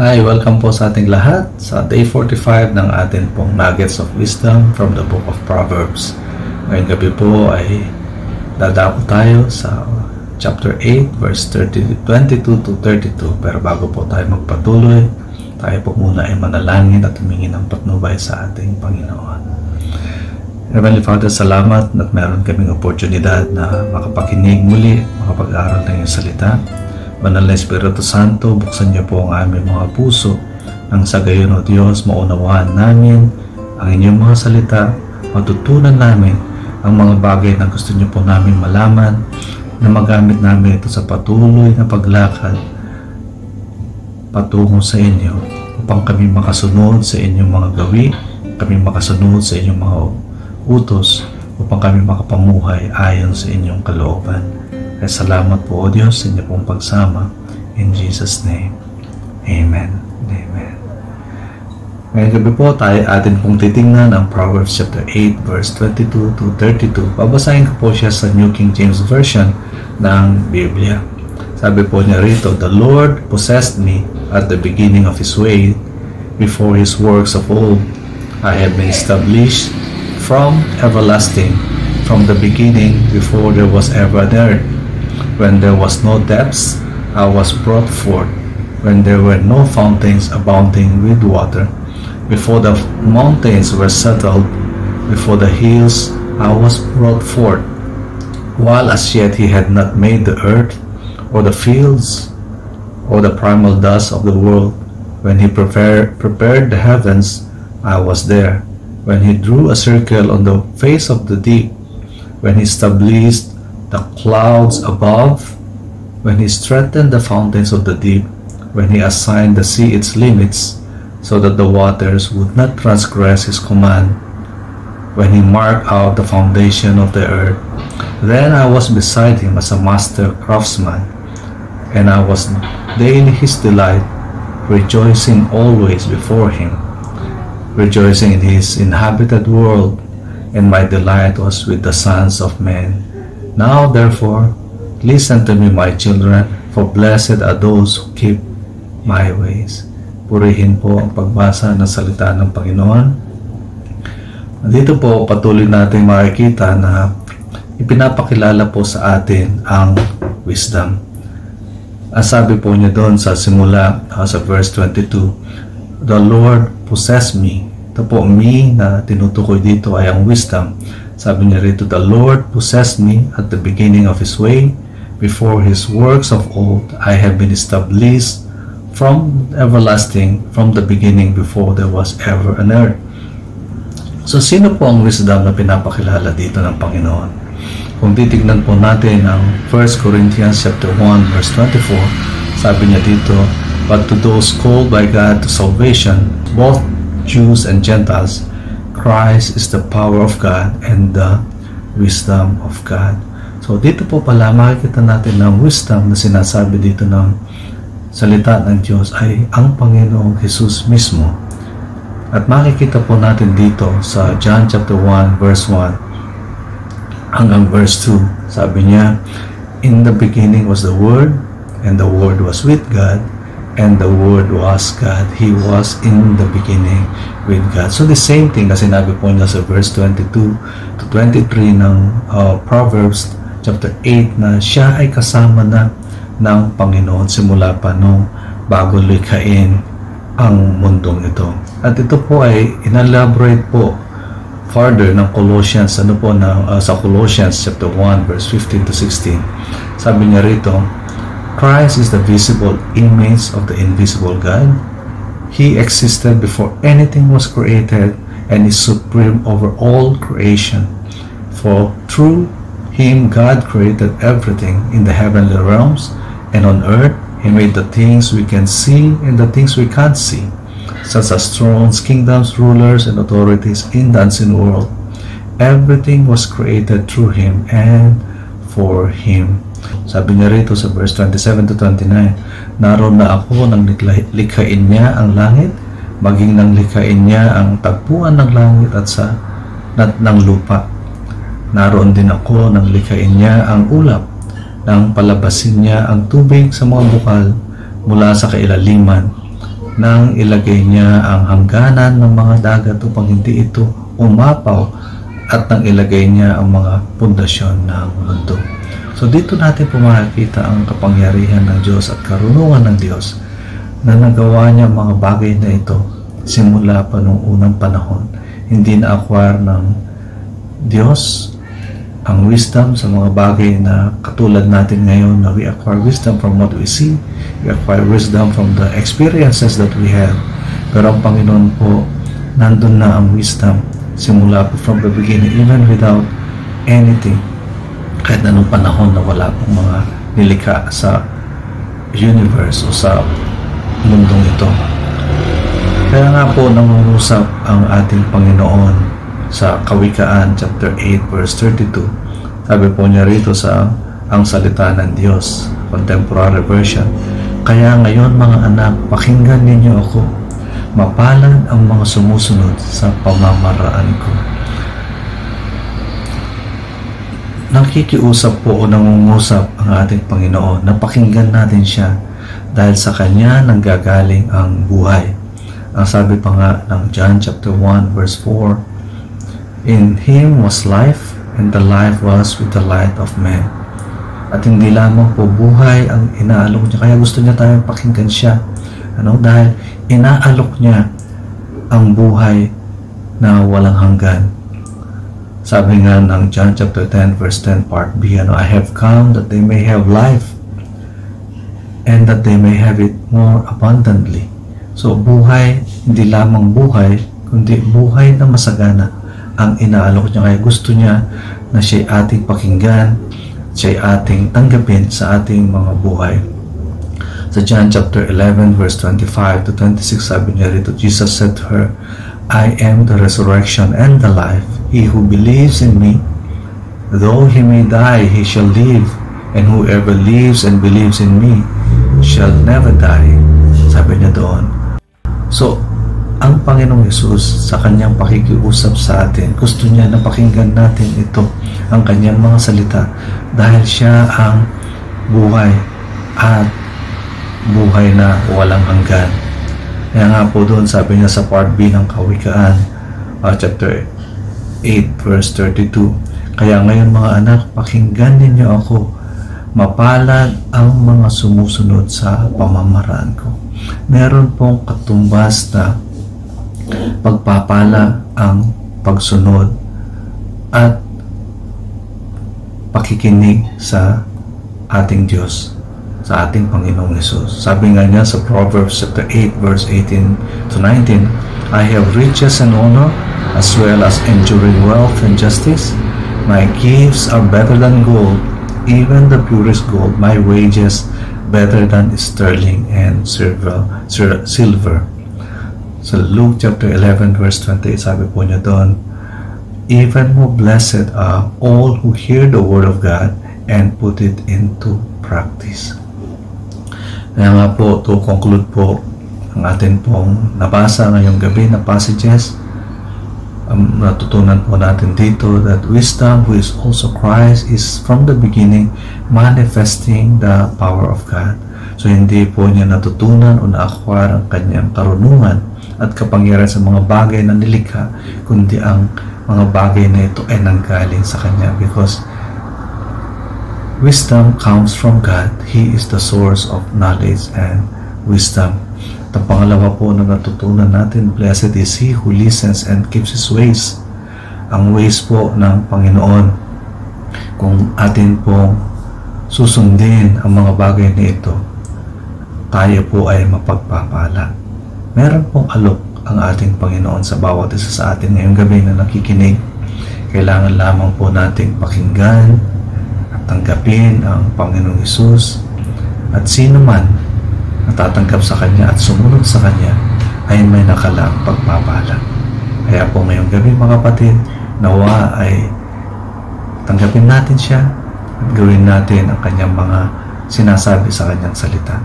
Hi, welcome po sa ating lahat sa day 45 ng atin pong Nuggets of Wisdom from the Book of Proverbs. Ngayong gabi po ay dadako tayo sa chapter 8 verse 22 to 32. Pero bago po tayo magpatuloy, tayo po muna ay manalangin at humingi ng patnubay sa ating Panginoon. Heavenly Father, salamat at meron kaming oportunidad na makapakinig muli, makapag-aral ng iyong salita. Banal na Espiritu Santo, buksan niyo po ang aming mga puso nang sa gayon, O Diyos, maunawaan namin ang inyong mga salita, matutunan namin ang mga bagay na gusto niyo po namin malaman, na magamit namin ito sa patuloy na paglakad patungo sa inyo upang kami makasunod sa inyong mga gawi, kami makasunod sa inyong mga utos, upang kami makapamuhay ayon sa inyong kalooban. Kaya salamat po, O Diyos, sa inyo pong pagsama. In Jesus' name, Amen. Amen. Ngayong gabi po tayo atin pong titingnan ang Proverbs chapter 8 verse 22 to 32. Babasahin ko po siya sa New King James Version ng Biblia. Sabi po niya rito, "The Lord possessed me at the beginning of His way, before His works of old. I have been established from everlasting, from the beginning, before there was ever an earth. When there was no depths, I was brought forth. When there were no fountains abounding with water, before the mountains were settled, before the hills, I was brought forth. While as yet He had not made the earth, or the fields, or the primal dust of the world. When He prepared the heavens, I was there. When He drew a circle on the face of the deep, when He established the clouds above, when He strengthened the fountains of the deep, when He assigned the sea its limits, so that the waters would not transgress His command, when He marked out the foundation of the earth. Then I was beside Him as a master craftsman, and I was daily His delight, rejoicing always before Him, rejoicing in His inhabited world, and my delight was with the sons of men. Now therefore, listen to me, my children, for blessed are those who keep my ways." Purihin po ang pagbasa ng salita ng Panginoon. Dito po patuloy natin makikita na ipinapakilala po sa atin ang wisdom. Sabi po niya doon sa simula, sa verse 22, "The Lord possessed me." Ito po, me na tinutukoy dito ay ang wisdom. Sabi niya rito, "The Lord possessed me at the beginning of His way, before His works of old. I have been established from everlasting, from the beginning, before there was ever an earth." So, sino po ang wisdom na pinapakilala dito ng Panginoon? Kung titignan po natin ang 1 Corinthians chapter 1 verse 24, sabi niya dito, "But to those called by God to salvation, both Jews and Gentiles, Christ is the power of God and the wisdom of God." So dito po pala makikita natin na wisdom na sinasabi dito ng salita ng Diyos ay ang Panginoong Jesus mismo. At makikita po natin dito sa John chapter 1 verse 1 hanggang verse 2. Sabi niya, "In the beginning was the Word, and the Word was with God, and the Word was God. He was in the beginning with God." So the same thing na sinabi po niya sa verse 22 to 23 ng Proverbs chapter 8 na siya ay kasama na ng Panginoon simula pa nung bago likhain ang mundong ito. At ito po ay inelaborate po further ng Colossians, sa Colossians chapter 1 verse 15 to 16. Sabi niya rito, "Christ is the visible image of the invisible God. He existed before anything was created and is supreme over all creation. For through Him God created everything in the heavenly realms and on earth. He made the things we can see and the things we can't see, such as thrones, kingdoms, rulers, and authorities in the unseen world. Everything was created through Him and for Him." Sabi niya rito sa verse 27 to 29, "Naroon na ako nang likhain niya ang langit, maging nang likhain niya ang tagpuan ng langit at ng lupa. Naroon din ako nang likhain niya ang ulap, nang palabasin niya ang tubig sa mga bukal mula sa kailaliman. nang ilagay niya ang hangganan ng mga dagat upang hindi ito umapaw at nang ilagay niya ang mga pundasyon ng mundo. So dito natin po makikita ang kapangyarihan ng Diyos at karunungan ng Diyos na nagawa niya mga bagay na ito simula pa noong unang panahon. Hindi na-acquire ng Diyos ang wisdom sa mga bagay na katulad natin ngayon na we acquire wisdom from what we see, we acquire wisdom from the experiences that we have. Pero ang Panginoon po, nandun na ang wisdom simula po from the beginning, even without anything. Kahit anong panahon na wala pong mga nilikha sa universe o sa mundong ito. Kaya nga po nangungusap ang ating Panginoon sa Kawikaan chapter 8 verse 32. Sabi po niya rito sa ang salita ng Diyos, contemporary version, kaya ngayon mga anak, pakinggan ninyo ako, mapalad ang mga sumusunod sa pamamaraan ko. Nakikiusap po o nangungusap ang ating Panginoon na pakinggan natin siya dahil sa Kanya nanggagaling ang buhay. Ang sabi pa nga ng John chapter 1 verse 4, in Him was life, and the life was with the light of men. At hindi lamang po buhay ang inaalok niya, kaya gusto niya tayong pakinggan siya. Dahil inaalok niya ang buhay na walang hanggan. Sabi nga ng John chapter 10 verse 10 part B, I have come that they may have life and that they may have it more abundantly. So buhay, hindi lamang buhay, kundi buhay na masagana ang inaalok niya. Kaya gusto niya na siya'y ating pakinggan, siya'y ating tanggapin sa ating mga buhay. Sa John chapter 11 verse 25 to 26, sabi niya rito, Jesus said to her, I am the resurrection and the life. He who believes in me, though he may die, he shall live. And whoever lives and believes in me shall never die. Sabi niya doon. So, ang Panginoong Hesus sa kanyang pakikiusap sa atin, gusto niya na pakinggan natin ito, ang kanyang mga salita, dahil siya ang buhay at buhay na walang hanggan. Kaya nga po doon, sabi niya sa part B ng Kawikaan, chapter 8 verse 32, kaya ngayon mga anak, pakinggan ninyo ako, mapalad ang mga sumusunod sa pamamaraan ko. Meron pong katumbas na pagpapala ang pagsunod at pakikinig sa ating Diyos, sa ating Panginoong Hesus. Sabi nga niya sa Proverbs chapter 8 verse 18 to 19, I have riches and honor as well as enduring wealth and justice. My gifts are better than gold, even the purest gold. My wages better than sterling and silver. So Luke chapter 11 verse 28, sabi po niya doon, even more blessed are all who hear the word of God and put it into practice. Kaya nga po, to conclude po ang atin pong nabasa ngayong gabi na passages, natutunan po natin dito that wisdom, who is also Christ, is from the beginning manifesting the power of God. So hindi po niya natutunan o na-acquire ang kanyang karunungan at kapangyarihan sa mga bagay na nilikha, kundi ang mga bagay na ito ay nanggaling sa kanya, because wisdom comes from God. He is the source of knowledge and wisdom. At ang pangalawa po na natutunan natin, blessed is he who listens and keeps his ways. Ang ways po ng Panginoon, kung atin pong susundin ang mga bagay na ito, tayo po ay mapagpapala. Meron pong alok ang ating Panginoon sa bawat isa sa atin ngayong gabi na nakikinig. Kailangan lamang po nating pakinggan at tanggapin ang Panginoong Hesus, at sino man natatanggap sa Kanya at sumunod sa Kanya ay may nakalaang pagpapala. Kaya po ngayong gabi mga kapatid, nawa ay tanggapin natin siya at gawin natin ang Kanyang mga sinasabi sa Kanyang salita,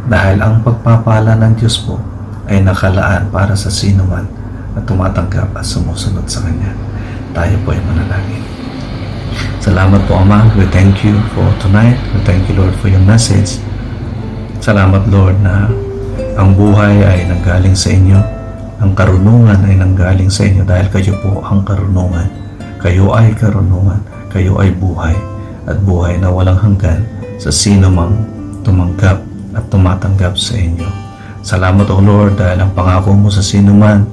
dahil ang pagpapala ng Diyos po ay nakalaan para sa sino man na tumatanggap at sumusunod sa Kanya. Tayo po ay manalangin. Salamat po Ama, we thank you for tonight. We thank you Lord for your message. Salamat Lord na Ang buhay ay nanggaling sa inyo. Ang karunungan ay nanggaling sa inyo dahil kayo po ang karunungan. Kayo ay karunungan. Kayo ay buhay. At buhay na walang hanggan sa sino mang tumanggap at tumatanggap sa inyo. Salamat o Lord dahil ang pangako mo sa sino man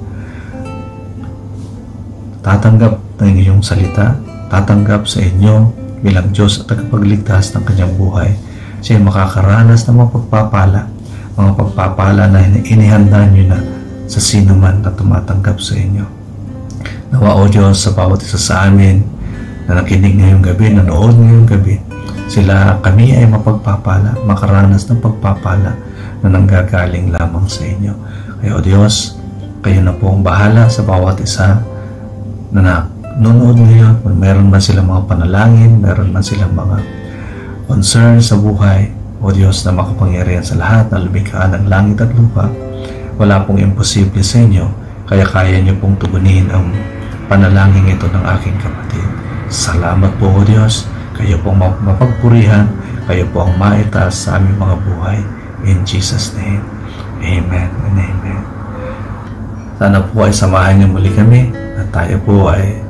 tatanggap ng iyong salita, tatanggap sa inyo bilang Diyos at tagapagligtas ng kanyang buhay. Siya ay makakaranas ng mga pagpapala na inihanda nyo na sa sino man na tumatanggap sa inyo. Nawa o Diyos sa bawat isa sa amin na nakinig ngayong gabi, nanood ngayong gabi, kami ay mapagpapala, makaranas ng pagpapala na nanggagaling lamang sa inyo. Kaya o Diyos, kayo na po ang bahala sa bawat isa na nanonood ngayon. Kung meron man silang mga panalangin, meron man silang mga concern sa buhay, o Diyos na makapangyarihan sa lahat na lumikha ng langit at lupa, wala pong imposible sa inyo, kaya kaya niyo pong tugunin ang panalangin ito ng aking kapatid. Salamat po o Diyos, kayo pong mapagpurihan, kayo po ang maitaas sa aming mga buhay. In Jesus' name, Amen and Amen. Sana po ay samahan niyo muli kami at tayo po ay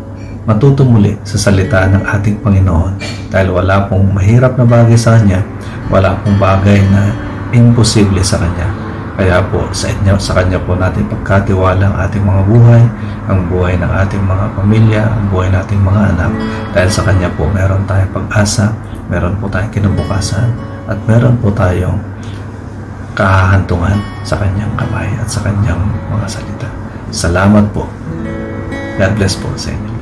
matuto muli sa salita ng ating Panginoon, dahil wala pong mahirap na bagay sa Kanya, wala pong bagay na imposible sa Kanya. Kaya po sa Kanya po natin pagkatiwala ang ating mga buhay, ang buhay ng ating mga pamilya, ang buhay nating mga anak, dahil sa Kanya po meron tayong pag-asa, meron po tayong kinabukasan, at meron po tayong kahahantungan sa Kanyang kamay at sa Kanyang mga salita. Salamat po. God bless po sa inyo.